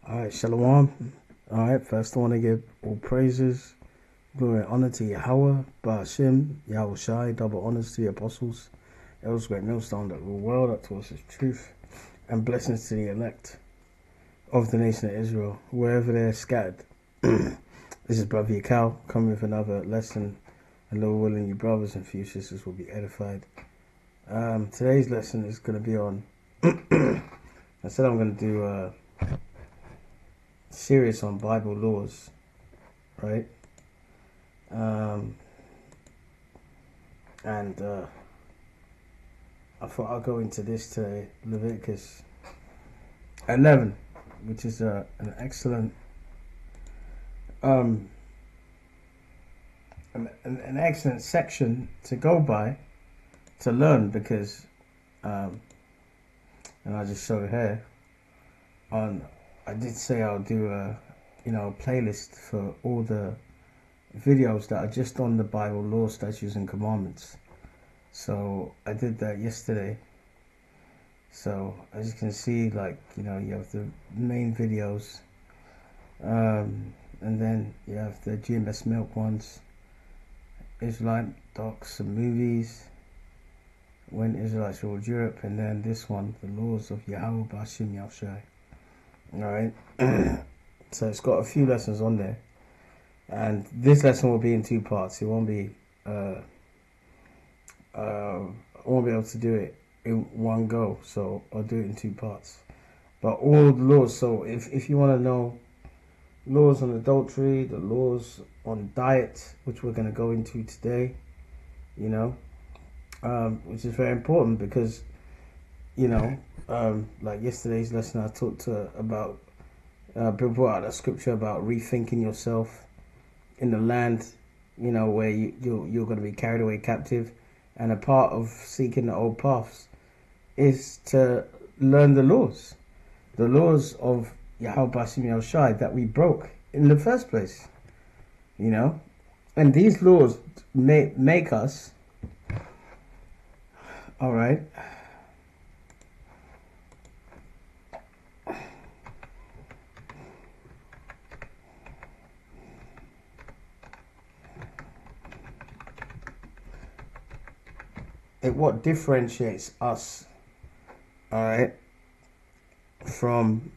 All right, Shalom. All right, first I want to give all praises, glory, and honor to Yahweh, Ba'ashim, Yahweh Shai, double honors to the apostles, elders, great millstone that rule world, that taught us his truth, and blessings to the elect of the nation of Israel, wherever they're scattered. This is Brother Yakal coming with another lesson, and Lord willing, you brothers and few sisters will be edified. Today's lesson is going to be on, I said I'm going to do a series on Bible laws, right? And I thought I'll go into this today, Leviticus 11, which is an excellent, an excellent section to go by, to learn, because, and I'll just show it here. I did say I'll do a playlist for all the videos that are just on the Bible law, statutes, and commandments. So I did that yesterday. So as you can see, like, you have the main videos, and then you have the GMS Milk ones, Israelite docs and movies, when Israelites ruled Europe, and then this one, the laws of Yahweh Ba'ashim Yahushai. Alright, so it's got a few lessons on there, and this lesson will be in two parts. It won't be, I won't be able to do it in one go, so I'll do it in two parts. But all the laws, so if you want to know laws on adultery, the laws on diet, which we're going to go into today, which is very important because, like yesterday's lesson, I talked about, brought out a scripture about rethinking yourself in the land, where you're going to be carried away captive, and a part of seeking the old paths is to learn the laws of Yahweh Ba'ashim Yahushai that we broke in the first place, and these laws make us, all right. What differentiates us, all right, from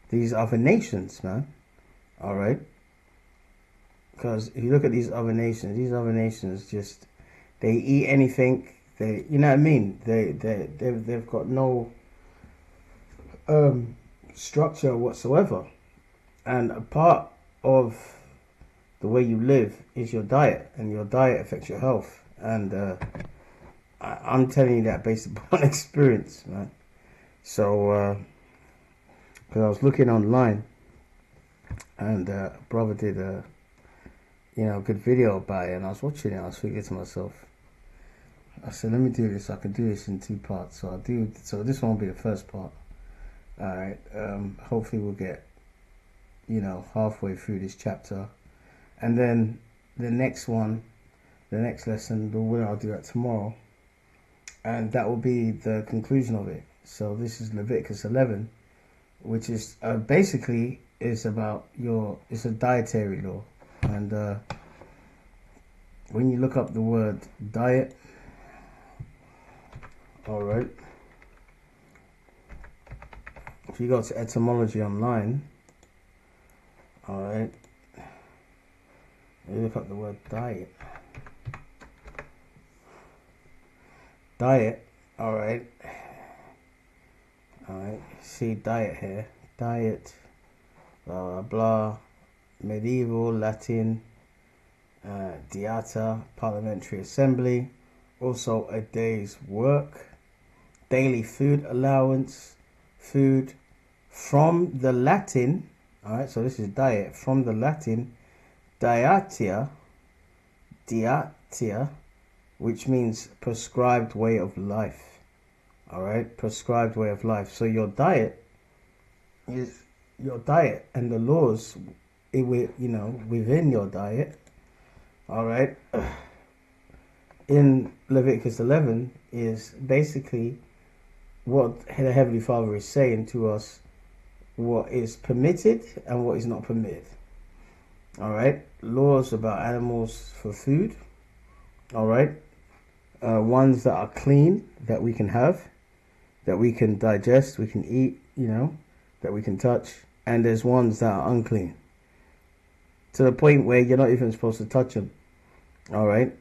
these other nations, man, all right? Because if you look at these other nations just, they eat anything. They, you know what I mean? They've got no structure whatsoever, and a part of the way you live is your diet, and your diet affects your health. And I'm telling you that based upon experience, man. So, because I was looking online, and a brother did a, good video about it, and I was watching it, I was thinking to myself, I said, let me do this, I can do this in two parts. So so this one will be the first part. Alright, hopefully we'll get, halfway through this chapter. And then the next lesson, I'll do that tomorrow. And that will be the conclusion of it. So this is Leviticus 11, which is basically is about it's a dietary law. And when you look up the word diet, all right, if you go to etymology online, all right, you look up the word diet. Diet, all right. See diet here. Diet, blah blah blah. Medieval Latin, dieta, parliamentary assembly. Also a day's work, daily food allowance, food from the Latin. All right, so this is diet from the Latin, diatia, which means prescribed way of life. All right, prescribed way of life. So your diet is your diet, and the laws, within your diet. All right, in Leviticus 11 is basically what the Heavenly Father is saying to us what is permitted and what is not permitted. All right, laws about animals for food. All right, ones that are clean, that we can have, that we can digest, we can eat, that we can touch, and there's ones that are unclean, to the point where you're not even supposed to touch them. All right,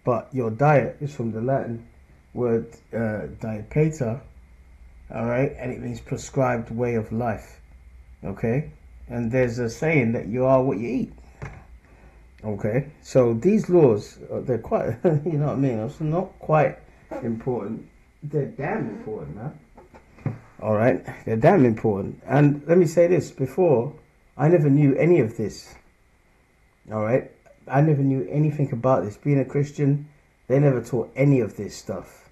but your diet is from the Latin word dietata. All right, and it means prescribed way of life. Okay, and there's a saying that you are what you eat. Okay, so these laws, they're quite, you know what I mean? It's not quite important. They're damn important, man. All right, they're damn important. And let me say this: before, I never knew any of this. All right, I never knew anything about this. Being a Christian, they never taught any of this stuff,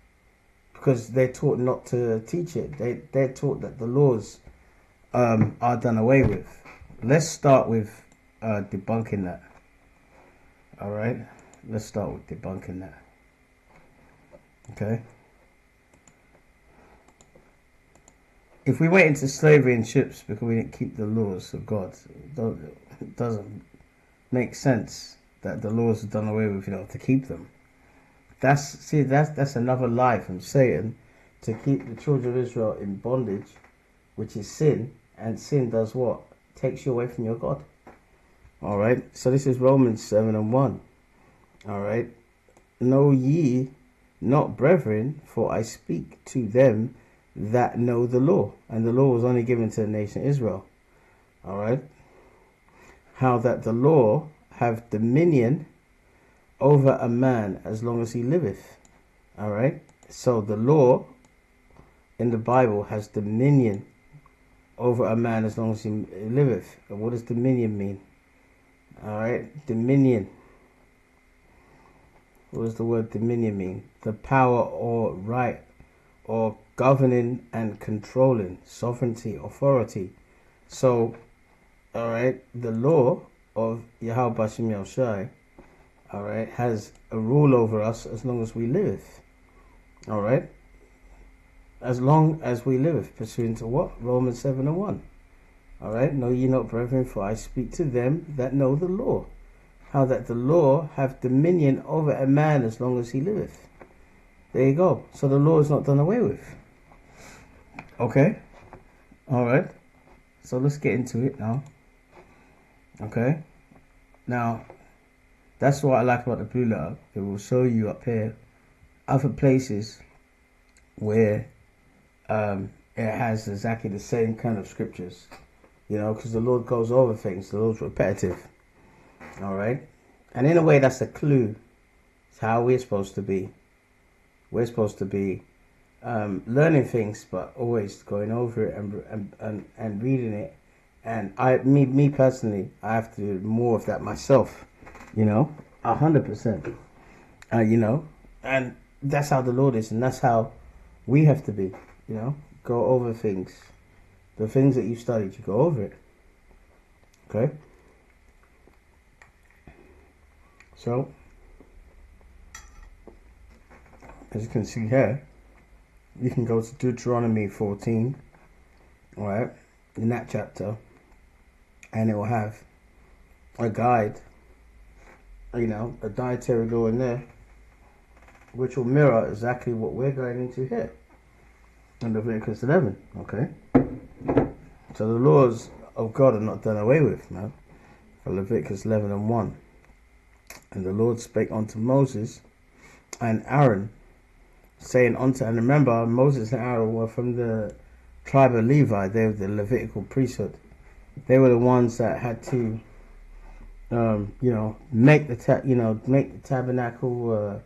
because they're taught not to teach it. They're taught that the laws are done away with. Let's start with debunking that. All right, let's start with debunking that. Okay. If we went into slavery in ships because we didn't keep the laws of God, it doesn't make sense that the laws are done away with. You don't have to keep them. That's another lie from Satan to keep the children of Israel in bondage, which is sin, and sin does what? Takes you away from your God. All right. So this is Romans 7:1. All right. Know ye not, brethren, for I speak to them that know the law, and the law was only given to the nation Israel. All right. How that the law have dominion over a man as long as he liveth. All right. So the law in the Bible has dominion over a man as long as he liveth. And what does dominion mean? All right, dominion. What does the word dominion mean? The power or right or governing and controlling, sovereignty, authority. So, all right, the law of Yahweh Bashim Yahushai, all right, has a rule over us as long as we live. All right, as long as we live, pursuant to what? Romans 7:1. All right, know ye not, brethren, for I speak to them that know the law, how that the law have dominion over a man as long as he liveth. There you go. So the law is not done away with. Okay, all right. So let's get into it now. Okay, now that's what I like about the blue letter. It will show you up here other places where it has exactly the same kind of scriptures. Because the Lord goes over things. The Lord's repetitive. All right? And in a way, that's a clue. It's how we're supposed to be. We're supposed to be learning things, but always going over it and reading it. And me personally, I have to do more of that myself. 100%. And that's how the Lord is. And that's how we have to be. Go over things. The things that you studied, you go over it. Okay? So, as you can see here, you can go to Deuteronomy 14, alright, in that chapter, and it will have a guide, a dietary law in there, which will mirror exactly what we're going into here in Leviticus 11, okay? So the laws of God are not done away with, man. For Leviticus 11:1. And the Lord spake unto Moses and Aaron, saying unto, and remember, Moses and Aaron were from the tribe of Levi. They were the Levitical priesthood. They were the ones that had to, make the tabernacle,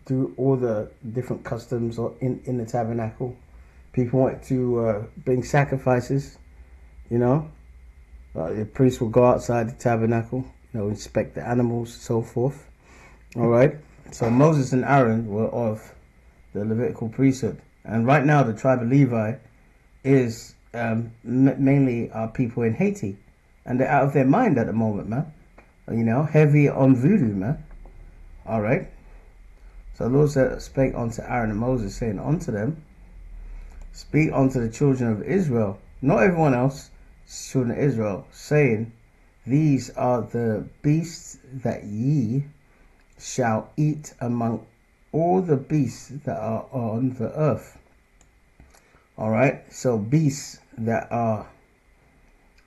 do all the different customs in the tabernacle. People wanted to bring sacrifices, the priest will go outside the tabernacle, inspect the animals and so forth. All right. So Moses and Aaron were of the Levitical priesthood. And right now the tribe of Levi is mainly our people in Haiti. And they're out of their mind at the moment, man. Heavy on voodoo, man. All right. So the Lord spake unto Aaron and Moses, saying unto them, speak unto the children of Israel, not everyone else, children of Israel, saying, these are the beasts that ye shall eat among all the beasts that are on the earth. All right, so beasts that are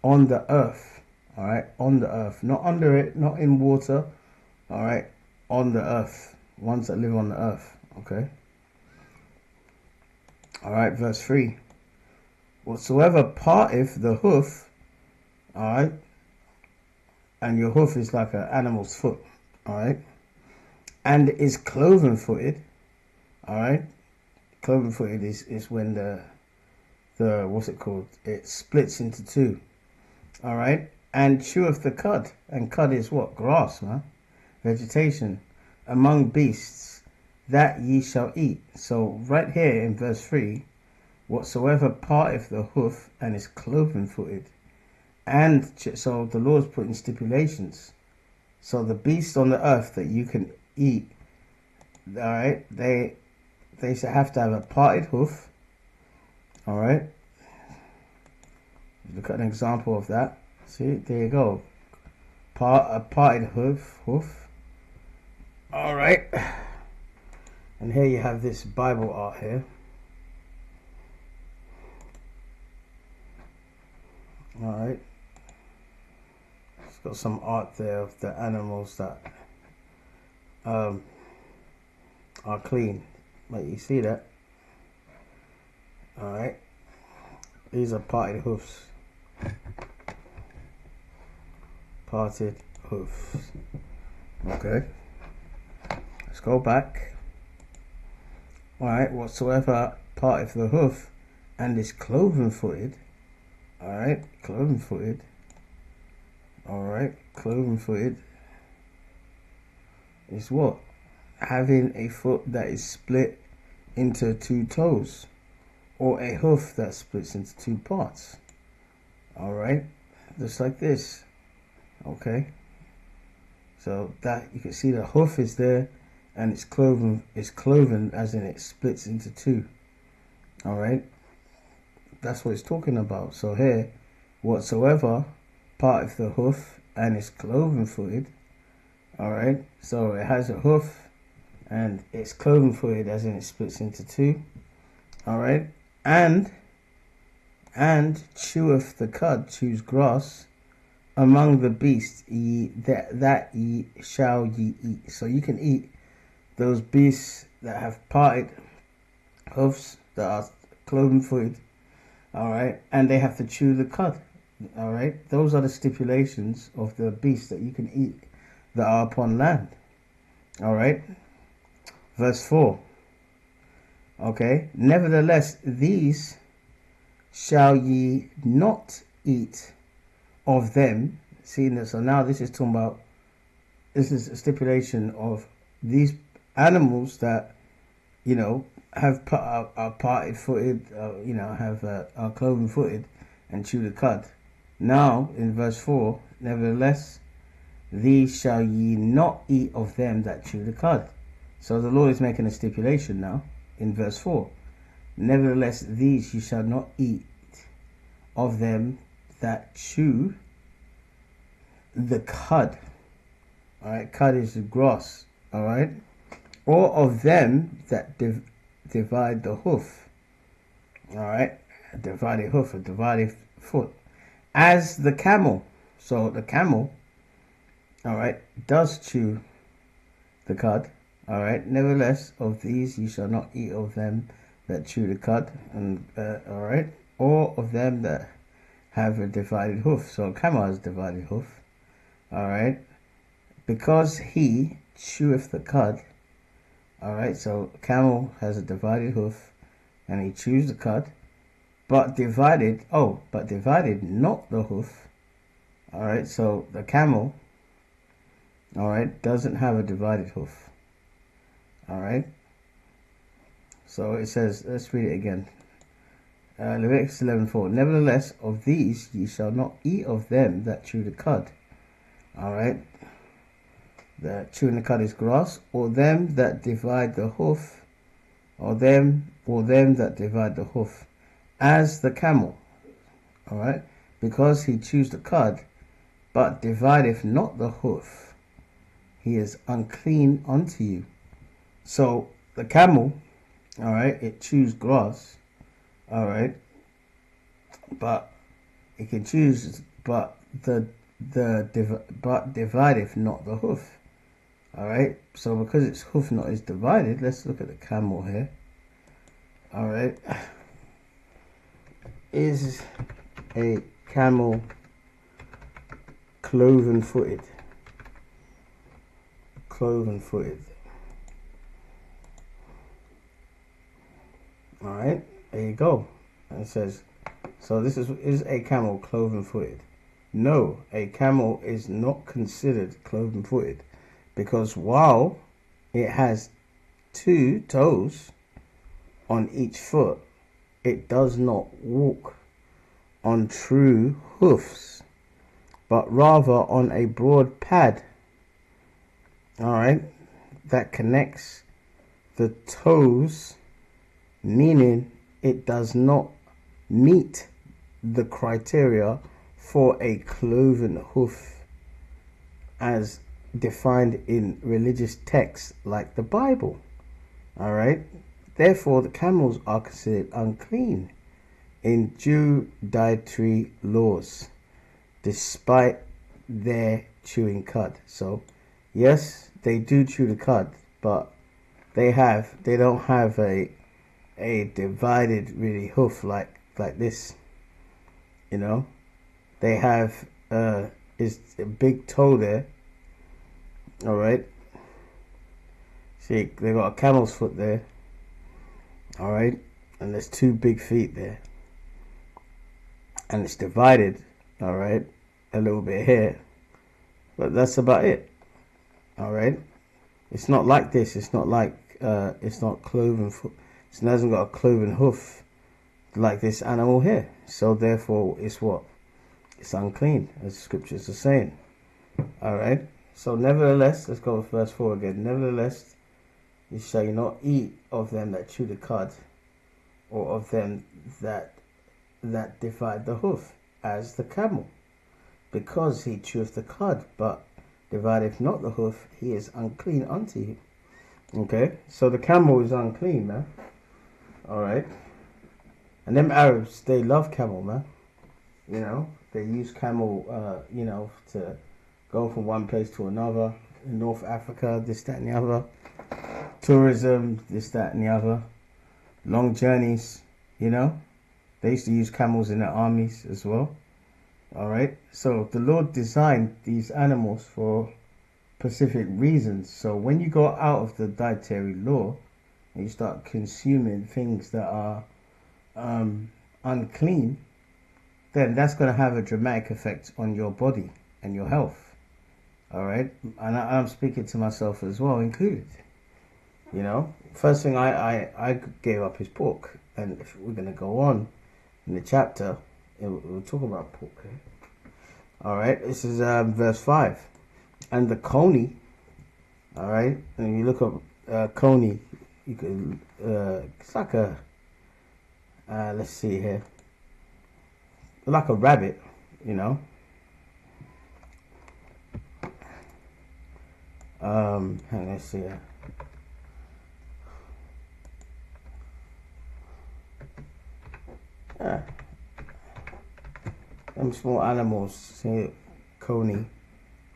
on the earth. All right, on the earth, not under it, not in water. All right, on the earth, ones that live on the earth. Okay. All right, verse 3. Whatsoever parteth the hoof, all right, and your hoof is like an animal's foot, all right, and is cloven footed, all right. Cloven footed is when the what's it called? It splits into two, all right, and cheweth the cud, and cud is what? Grass, man, vegetation, among beasts that ye shall eat. So right here in verse 3, whatsoever parteth the hoof and is cloven footed, and so the Lord's putting stipulations. So the beasts on the earth that you can eat, all right, they should have to have a parted hoof. All right, look at an example of that. See, there you go, a parted hoof. All right, and here you have this Bible art here. All right, it's got some art there of the animals that are clean. Like, you see that? All right, these are parted hoofs. Parted hoofs. Okay, let's go back. All right, whatsoever parteth the hoof and is cloven footed. All right, cloven footed. All right, cloven footed is what? Having a foot that is split into two toes, or a hoof that splits into two parts. All right, just like this. Okay, so that you can see the hoof is there, and it's cloven. It's cloven as in it splits into two. All right, that's what it's talking about. So here, whatsoever parteth the hoof and is cloven footed. All right, so it has a hoof and it's cloven footed as in it splits into two. All right, and cheweth the cud, chews grass, among the beasts that ye shall ye eat. So you can eat those beasts that have parted hoofs, that are cloven footed. All right, and they have to chew the cud. All right, those are the stipulations of the beasts that you can eat that are upon land. All right, verse 4. Okay, nevertheless, these shall ye not eat of them. See, so now this is talking about, this is a stipulation of these animals that, you know, have are parted footed, you know, have are cloven footed and chew the cud. Now in verse 4, nevertheless, these shall ye not eat of them that chew the cud. So the Lord is making a stipulation now in verse 4. Nevertheless, these ye shall not eat of them that chew the cud. All right, cud is the grass. All right, or of them that divide the hoof. All right, a divided hoof, a divided foot, as the camel. So the camel, all right, does chew the cud. All right, nevertheless, of these you shall not eat of them that chew the cud, and all right, or of them that have a divided hoof. So a camel has a divided hoof. All right, because he cheweth the cud. All right, so camel has a divided hoof, and he chews the cud, but divided not the hoof. All right, so the camel, all right, doesn't have a divided hoof. All right, so it says, let's read it again. Leviticus 11:4. Nevertheless, of these ye shall not eat of them that chew the cud. All right, the chewing the cud is grass, or them that divide the hoof, or them that divide the hoof. as the camel. All right, because he chews the cud, but divideth not the hoof, he is unclean unto you. So the camel, all right, it chews grass, all right, but it can choose, but but divideth not the hoof. All right, so because its hoof not is divided, let's look at the camel here. All right, is a camel cloven footed? Cloven footed. All right, there you go. And it says, so this is a camel cloven footed? No, a camel is not considered cloven footed, because while it has 2 toes on each foot, it does not walk on true hoofs, but rather on a broad pad, all right, that connects the toes, meaning it does not meet the criteria for a cloven hoof as defined in religious texts like the Bible. All right, therefore the camels are considered unclean in Jew dietary laws, despite their chewing cud. So yes, they do chew the cud, but they don't have a divided really hoof like this, you know. They have is a big toe there, all right. See, they got a camel's foot there, all right, and there's 2 big feet there, and it's divided, all right, a little bit here, but that's about it, all right. It's not like this. It's not like it's not cloven foot. It hasn't got a cloven hoof like this animal here. So therefore, it's what? It's unclean, as the scriptures are saying. All right. So nevertheless, let's go with verse 4 again. Nevertheless, you shall not eat of them that chew the cud, or of them that divide the hoof, as the camel, because he cheweth the cud, but divideth not the hoof, he is unclean unto you. Okay, so the camel is unclean, man. All right, and them Arabs, they love camel, man. You know, they use camel, you know, to go from one place to another. In North Africa, this, that, and the other. Tourism, this, that, and the other. Long journeys, you know. They used to use camels in their armies as well. All right, so the Lord designed these animals for specific reasons. So when you go out of the dietary law and you start consuming things that are unclean, then that's going to have a dramatic effect on your body and your health. All right, and I'm speaking to myself as well, included. You know, first thing I gave up is pork, and if we're going to go on in the chapter, we'll talk about pork. Okay? All right, this is verse 5. And the coney, all right, and you look up coney, you can, it's like a, let's see here, like a rabbit, you know. Hang on, let's see here. Yeah. Them small animals, see, coney,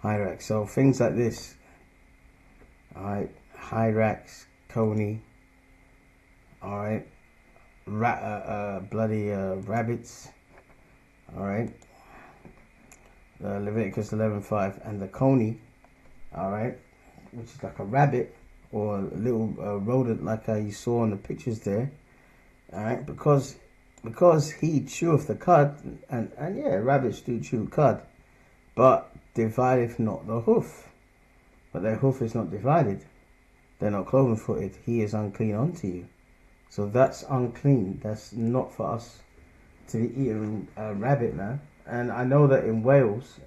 hyrax. So things like this, all right, hyrax, coney, all right, bloody rabbits, all right, Leviticus 11:5, and the coney, all right, which is like a rabbit or a little rodent like you saw in the pictures there, all right, because he cheweth the cud, and yeah, rabbits do chew cud, but divideth not the hoof. But their hoof is not divided. They're not cloven footed. He is unclean unto you. So that's unclean. That's not for us to be eating rabbit, man. And I know that in Wales,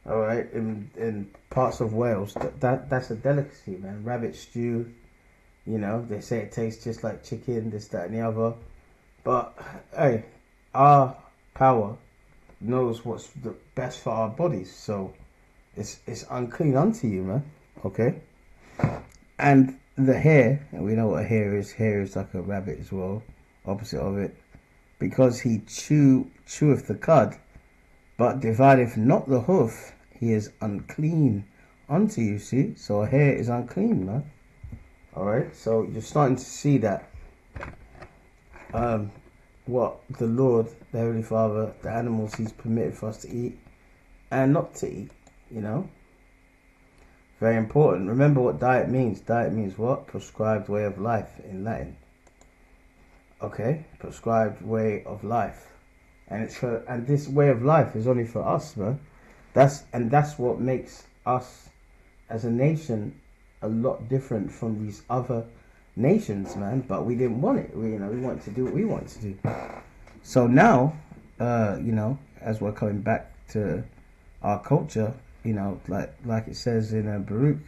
all right, in parts of Wales, that's a delicacy, man. Rabbit stew, you know, they say it tastes just like chicken, this, that, and the other. But hey, our power knows what's the best for our bodies, so it's unclean unto you, man. Okay, and the hair, and we know what a hair is. Hair is like a rabbit as well, opposite of it, because he cheweth the cud, but divideth not the hoof. He is unclean unto you. See, so a hair is unclean, man. All right, so you're starting to see that. What the Lord, the Heavenly Father, the animals He's permitted for us to eat and not to eat, you know. Very important. Remember what diet means. Diet means what? Prescribed way of life in Latin. Okay, prescribed way of life, and and this way of life is only for us, man. That's what makes us as a nation a lot different from these other nations, man. But we didn't want it. We wanted to do what we wanted to do. So now, as we're coming back to our culture, like it says in Baruch,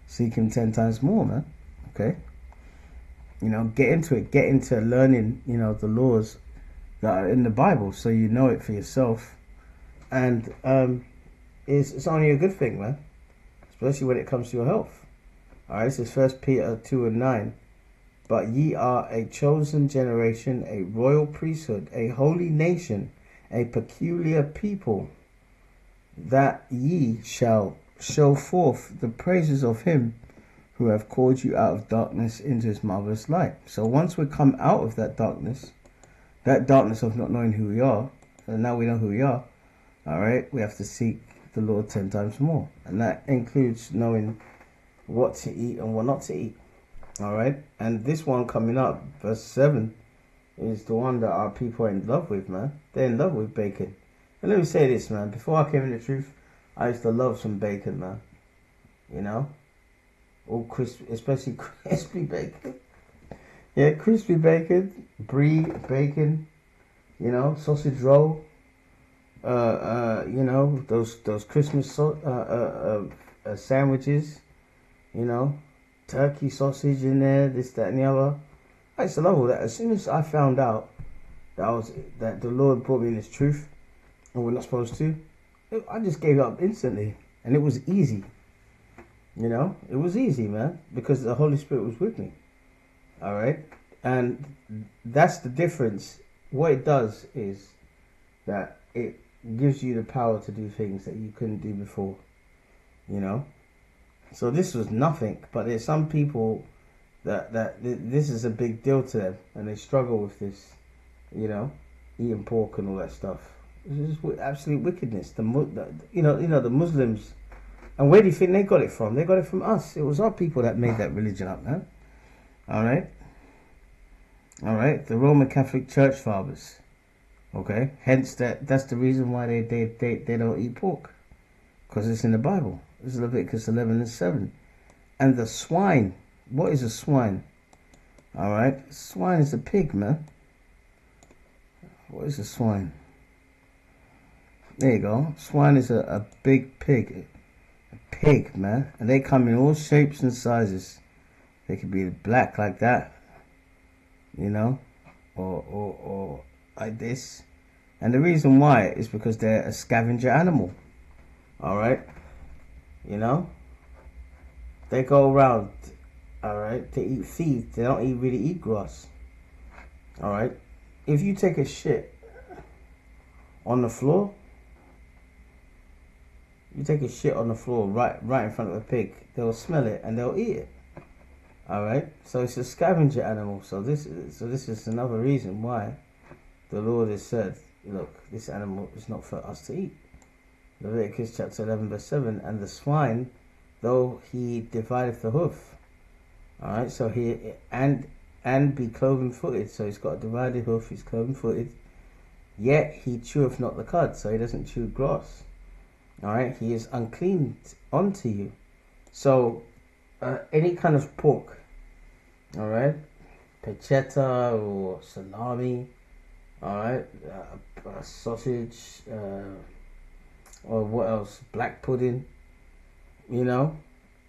seek Him 10 times more, man. Okay, get into it. Get into learning, the laws that are in the Bible, so you know it for yourself, and it's only a good thing, man. Especially when it comes to your health. All right, this is 1 Peter 2:9. But ye are a chosen generation, a royal priesthood, a holy nation, a peculiar people, that ye shall show forth the praises of Him who have called you out of darkness into His marvelous light. So once we come out of that darkness of not knowing who we are, and now we know who we are, all right, we have to seek the Lord 10 times more. And that includes knowing what to eat and what not to eat. All right, and this one coming up, verse 7, is the one that our people are in love with, man. They're in love with bacon. And let me say this, man. Before I came in the truth, I used to love some bacon, man. All crispy, especially crispy bacon. Yeah, crispy bacon, brie bacon, sausage roll. Those Christmas sandwiches, turkey sausage in there, this, that, and the other. I used to love all that. As soon as I found out that the Lord brought me in His truth, and we're not supposed to, I just gave up instantly, and it was easy. It was easy, man, because the Holy Spirit was with me. All right, and that's the difference. What it does is that it gives you the power to do things that you couldn't do before. So this was nothing, but there's some people that this is a big deal to them, and they struggle with this, eating pork and all that stuff. This is absolute wickedness. The Muslims, and where do you think they got it from? They got it from us. It was our people that made that religion up, man. All right. The Roman Catholic Church fathers. Okay, hence that's the reason why they don't eat pork, because it's in the Bible. This is Leviticus 11:7. And the swine. What is a swine? All right. Swine is a pig, man. What is a swine? There you go. Swine is a big pig. A pig, man. And they come in all shapes and sizes. They could be black like that, or like this. And the reason why is because they're a scavenger animal. All right. They go around, all right, to eat feed. They don't really eat grass. All right. If you take a shit on the floor, right in front of a pig, they'll smell it and they'll eat it. All right. So it's a scavenger animal. So this is another reason why the Lord has said, look, this animal is not for us to eat. Leviticus chapter 11:7, and the swine, though he divideth the hoof. All right, so he and be cloven-footed, so he's got a divided hoof. He's cloven-footed. Yet he cheweth not the cud, so he doesn't chew grass. All right, he is unclean unto you. So any kind of pork, all right, pancetta or salami, all right, sausage, or what else? Black pudding,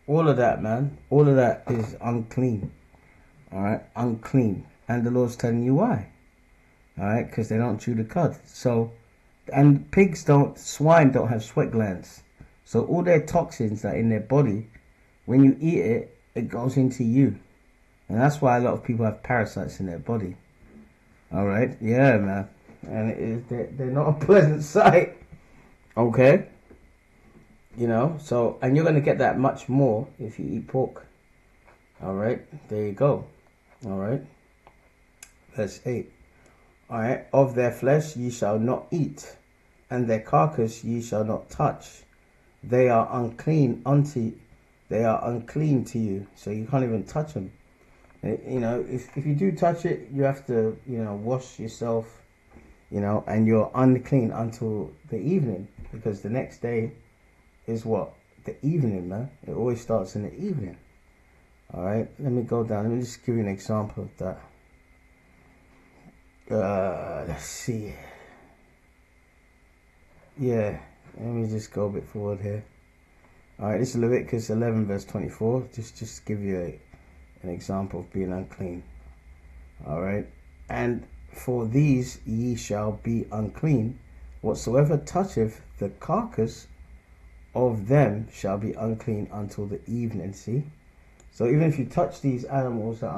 all of that, man. All of that is unclean. All right, unclean. And the Lord's telling you why. All right, because they don't chew the cud. So, and swine don't have sweat glands. So all their toxins that are in their body, when you eat it, it goes into you. And that's why a lot of people have parasites in their body. All right, yeah, man. And they're not a pleasant sight. Okay, so, and you're going to get that much more if you eat pork. All right, there you go. All right, verse 8. All right, of their flesh ye shall not eat, and their carcass ye shall not touch. They are unclean to you. So you can't even touch them. If you do touch it, you have to, wash yourself, and you're unclean until the evening, because the next day is what? The evening, man. It always starts in the evening. All right, let me go down. Let me just give you an example of that. Let's see. Yeah, let me just go a bit forward here. All right, this is Leviticus 11, verse 24. Just to give you an example of being unclean. All right, and for these ye shall be unclean. Whatsoever toucheth the carcass of them shall be unclean until the evening. See, so even if you touch these animals that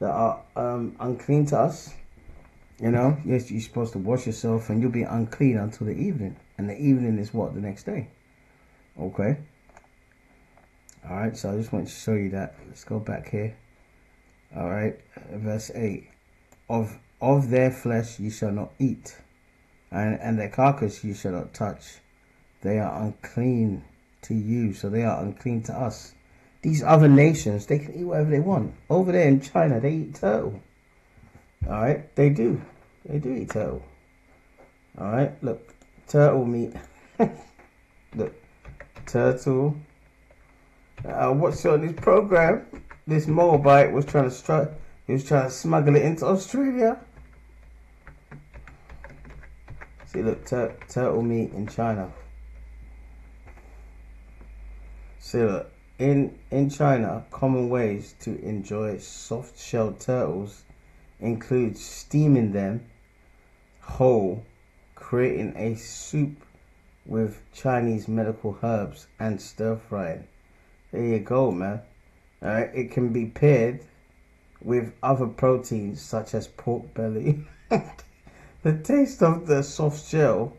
are unclean to us, yes, you're supposed to wash yourself, and you'll be unclean until the evening. And the evening is what? The next day. Okay. All right. So I just wanted to show you that. Let's go back here. All right, verse 8. Of their flesh ye shall not eat, and their carcass ye shall not touch. They are unclean to you, so they are unclean to us. These other nations, they can eat whatever they want. Over there in China, they eat turtle. All right, they do eat turtle. All right, look, turtle meat. Look, turtle. What's on this program? This Moabite was trying to smuggle it into Australia. See, look, turtle meat in China. See, look, in China, common ways to enjoy soft-shelled turtles include steaming them whole, creating a soup with Chinese medical herbs, and stir-frying. There you go, man. All right, it can be paired with other proteins such as pork belly. The taste of the soft shell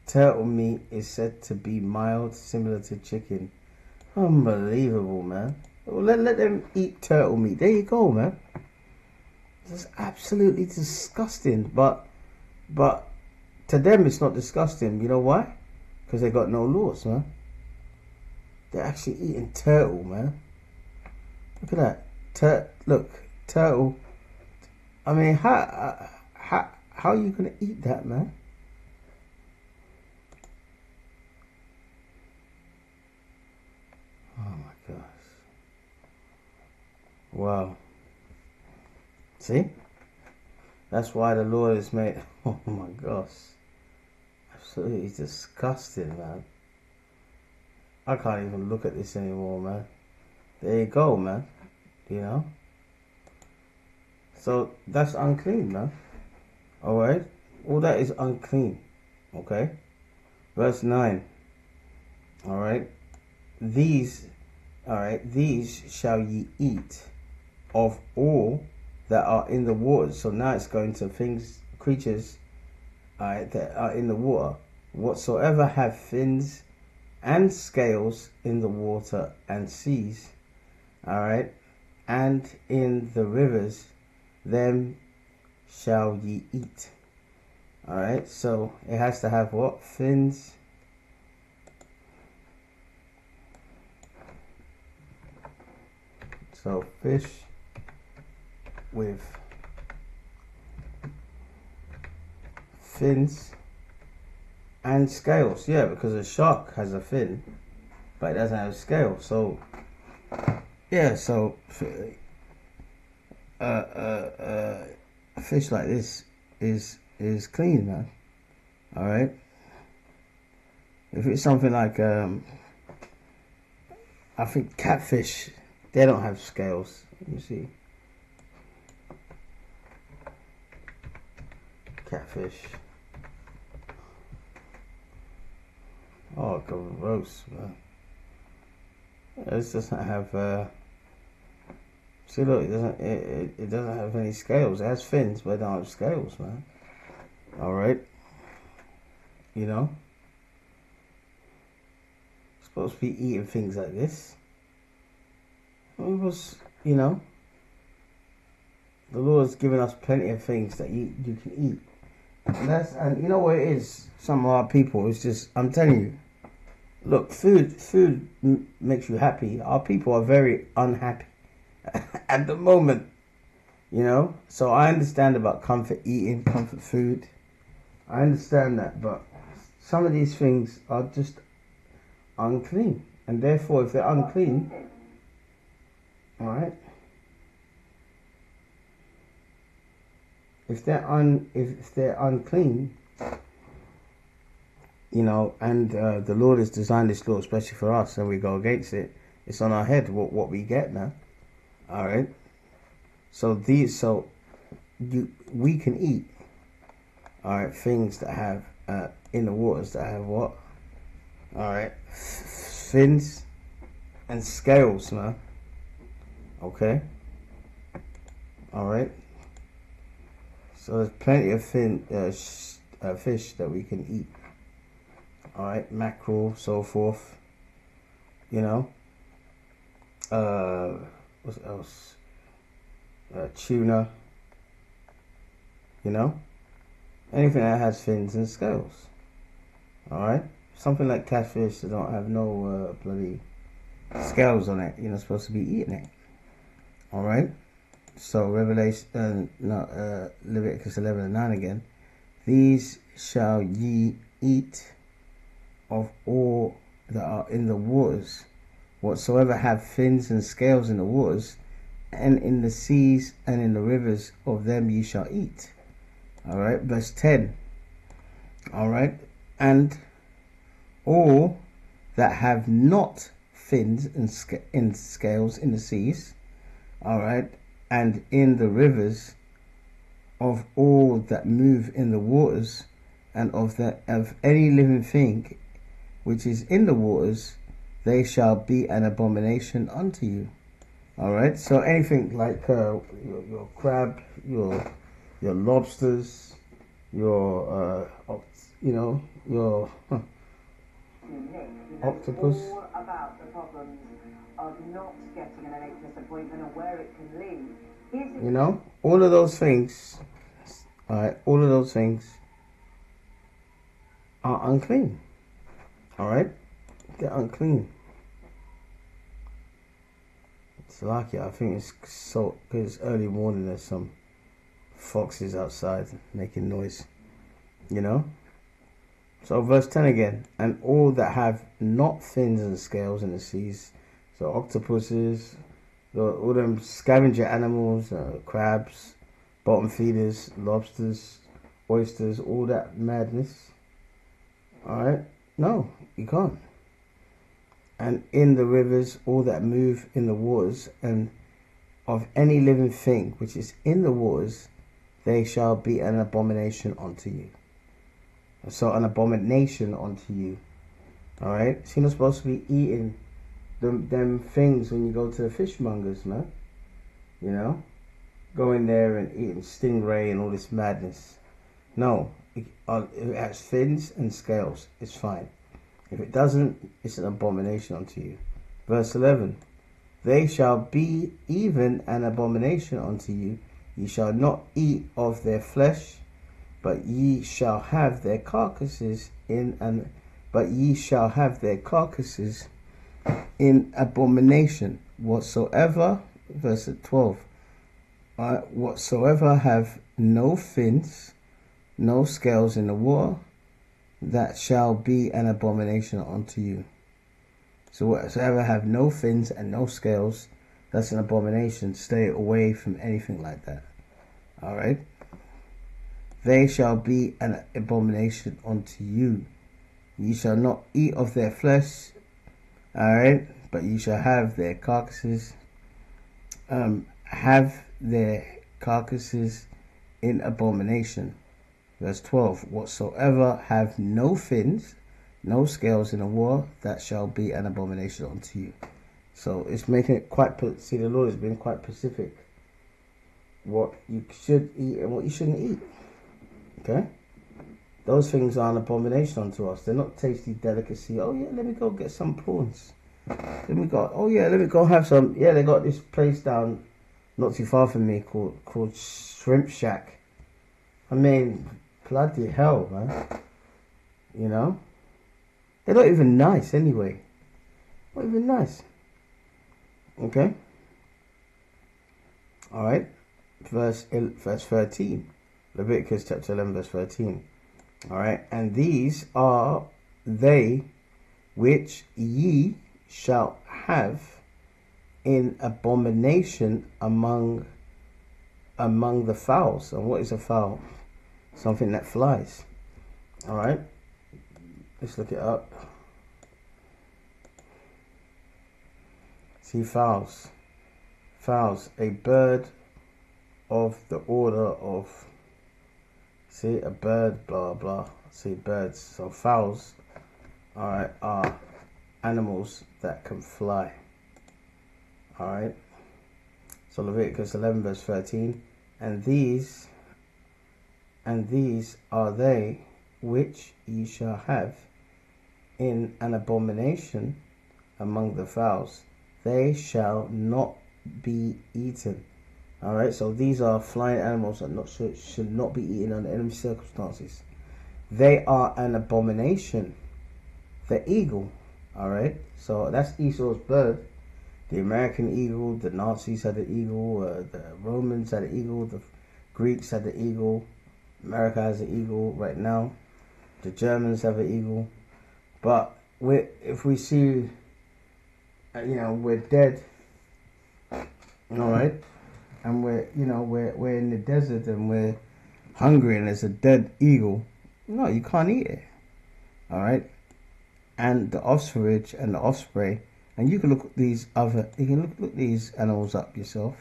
turtle meat is said to be mild, similar to chicken. Unbelievable, man. Well, let them eat turtle meat. There you go, man. This is absolutely disgusting, but to them it's not disgusting. You know why? Because they got no laws, man. They're actually eating turtle, man. Look at that. Look, turtle. I mean, how are you gonna eat that, man? Oh my gosh. Wow. See? That's why the Lord is made. Oh my gosh. Absolutely disgusting, man. I can't even look at this anymore, man. There you go, man. So that's unclean, man. Alright? All that is unclean. Okay? Verse 9. Alright? These shall ye eat of all that are in the waters. So now it's going to creatures that are in the water. Whatsoever have fins and scales in the water and seas. Alright? And in the rivers, them shall ye eat. Alright? So it has to have what? Fins. So fish with fins and scales. Yeah, because a shark has a fin, but it doesn't have a scale. So yeah, so a fish like this is clean, man. All right. If it's something like I think catfish, they don't have scales. Let me see. Catfish. Oh, gross, man. This doesn't have. See, look, it doesn't have any scales. It has fins, but it don't have scales, man. All right. You know, supposed to be eating things like this. It was, you know, the Lord's given us plenty of things that you can eat. And you know what it is? Some of our people, it's just, I'm telling you, look, food makes you happy. Our people are very unhappy at the moment, you know. So I understand about comfort eating, comfort food. I understand that, but some of these things are just unclean, and therefore, if they're unclean, all right. If they're unclean, you know, and the Lord has designed this law especially for us, and we go against it, it's on our head what we get now. All right. So we can eat, all right, things that have in the waters that have what? All right, fins and scales, man. Okay. All right. So there's plenty of fish that we can eat. All right, mackerel, so forth. You know. What else? Tuna. You know. Anything that has fins and scales. All right. Something like catfish that don't have no bloody scales on it. You're not supposed to be eating it. All right. So Leviticus 11:9 again. These shall ye eat of all that are in the waters, whatsoever have fins and scales in the waters, and in the seas and in the rivers, of them ye shall eat. All right, verse 10. All right, and all that have not fins and scales in the seas, all right, and in the rivers, of all that move in the waters, and of any living thing which is in the waters, they shall be an abomination unto you. All right. So anything like your crab, your lobsters, your your octopus. All about the problems of not getting an NHS appointment and where it can lead. You know, all of those things. All right. All of those things are unclean. All right. They're unclean. It's lucky. I think it's so because it's early morning. There's some foxes outside making noise. You know. So verse 10 again. And all that have not fins and scales in the seas, so octopuses, all them scavenger animals, crabs, bottom feeders, lobsters, oysters, all that madness. All right. No, you can't. And in the rivers, all that move in the waters, and of any living thing which is in the waters, they shall be an abomination unto you. So an abomination unto you. All right. So you're not supposed to be eating them things when you go to the fishmongers, man. You know, go in there and eating stingray and all this madness. No, it has fins and scales. It's fine. If it doesn't, it's an abomination unto you. Verse 11. They shall be even an abomination unto you. Ye shall not eat of their flesh, but ye shall have their carcasses in abomination. Whatsoever, verse 12. Whatsoever have no fins, no scales in the water, that shall be an abomination unto you. So whatsoever have no fins and no scales, that's an abomination. Stay away from anything like that. All right. They shall be an abomination unto you. Ye shall not eat of their flesh. All right. But ye shall have their carcasses. Have their carcasses in abomination. Verse 12, whatsoever have no fins, no scales in a war, that shall be an abomination unto you. So it's making it quite, see, the Lord has been quite specific what you should eat and what you shouldn't eat. Okay? Those things are an abomination unto us. They're not tasty delicacy. Oh yeah, let me go get some prawns. Let me go have some. Yeah, they got this place down not too far from me called Shrimp Shack. I mean, bloody hell, man. You know? They're not even nice anyway. Not even nice. Okay? Alright. Verse 13. Leviticus chapter 11 verse 13. Alright. And these are they which ye shall have in abomination among the fowls. And what is a fowl? Something that flies. Alright. Let's look it up. See, fowls. Fowls, a bird of the order of, see, a bird, blah, blah. See, birds. So fowls, alright, are animals that can fly. Alright. So Leviticus 11 verse 13. And these are they which ye shall have in an abomination among the fowls. They shall not be eaten. Alright, so these are flying animals that should not be eaten under any circumstances. They are an abomination. The eagle. Alright, so that's Esau's bird. The American eagle, the Nazis had the eagle, the Romans had the eagle, the Greeks had the eagle, America has the eagle right now, the Germans have an eagle. But if we see, we're dead, alright, and we're in the desert and we're hungry and there's a dead eagle, no, you can't eat it, alright. And the offspring and the offspring, and you can look at these look these animals up yourself.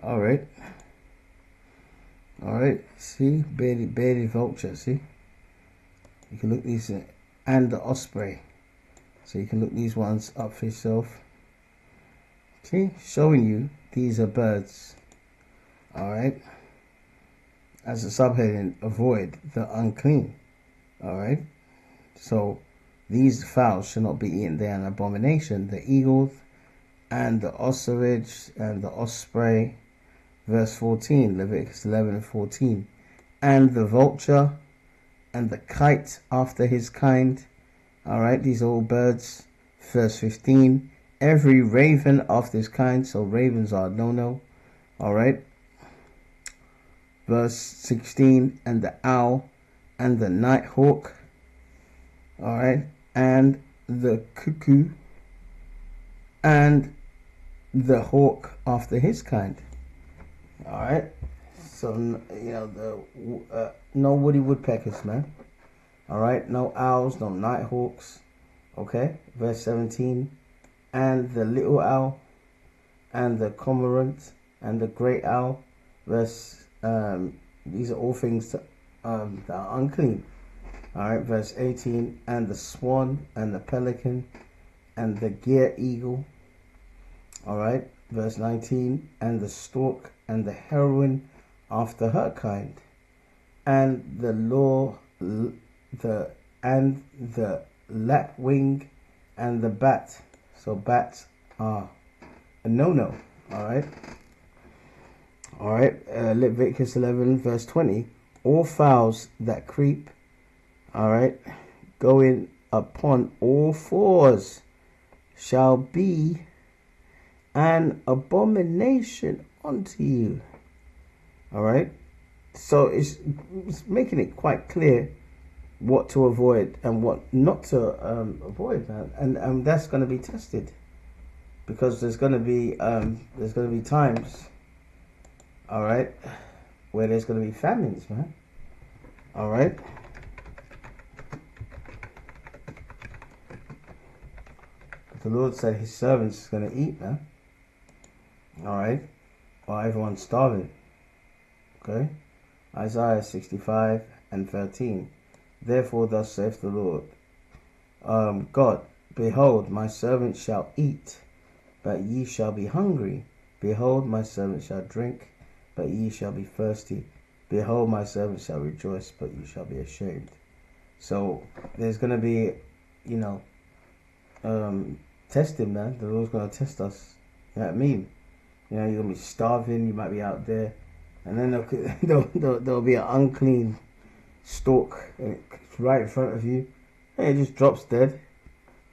Alright, see, bearded vulture, see, you can look these, and the osprey, so you can look these ones up for yourself. See, showing you these are birds. Alright, as a subheading, avoid the unclean. Alright, so these fowls shall not be eaten, they are an abomination. The eagle and the ostrich and the osprey. Verse 14, Leviticus 11 and 14. And the vulture and the kite after his kind. Alright, these are all birds. Verse 15. Every raven after his kind. So ravens are no. Alright. Verse 16. And the owl and the nighthawk. Alright. And the cuckoo and the hawk after his kind. Alright, so no woody woodpeckers, man. Alright, no owls, no nighthawks. Okay, verse 17. And the little owl and the cormorant and the great owl. These are all things that are unclean. Alright, verse 18. And the swan and the pelican and the gier eagle. Alright, verse 19. And the stork and the heron after her kind, and the lapwing and the bat. So bats are a no. Alright, Leviticus 11 verse 20. All fowls that creep, alright, going upon all fours, shall be an abomination unto you. Alright, so it's making it quite clear what to avoid and what not to avoid, man. And that's going to be tested, because there's going to be times, alright, where there's going to be famines, man. Alright, the Lord said his servants is going to eat, man. Alright, while everyone's starving. Okay, Isaiah 65 and 13. Therefore thus saith the Lord God, behold, my servant shall eat, but ye shall be hungry. Behold, my servant shall drink, but ye shall be thirsty. Behold, my servant shall rejoice, but you shall be ashamed. So there's going to be, testing, man. The Lord's going to test us. You know what I mean? You're going to be starving. You might be out there. And then there'll be an unclean stalk right in front of you. And it just drops dead.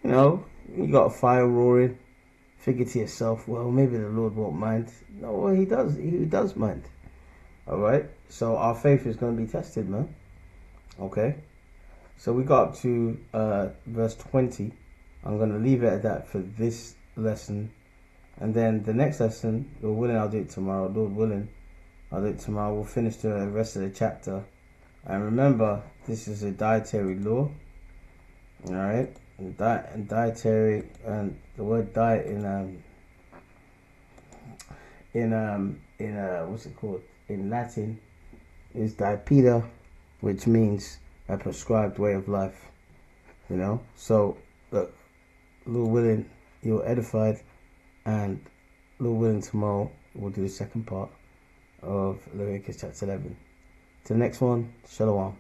You got a fire roaring. Figure to yourself, well, maybe the Lord won't mind. No, well, he does. He does mind. Alright? So our faith is going to be tested, man. Okay? So we got up to verse 20. I'm going to leave it at that for this lesson. And then the next lesson, Lord willing, I'll do it tomorrow. Lord willing, I'll do it tomorrow. We'll finish the rest of the chapter. And remember, this is a dietary law. Alright? And dietary, and the word diet in what's it called? In Latin is dietary, which means a prescribed way of life. So look, Lord willing, you're edified, and Lord willing, tomorrow we'll do the second part of Leviticus chapter 11. To the next one, Shalom.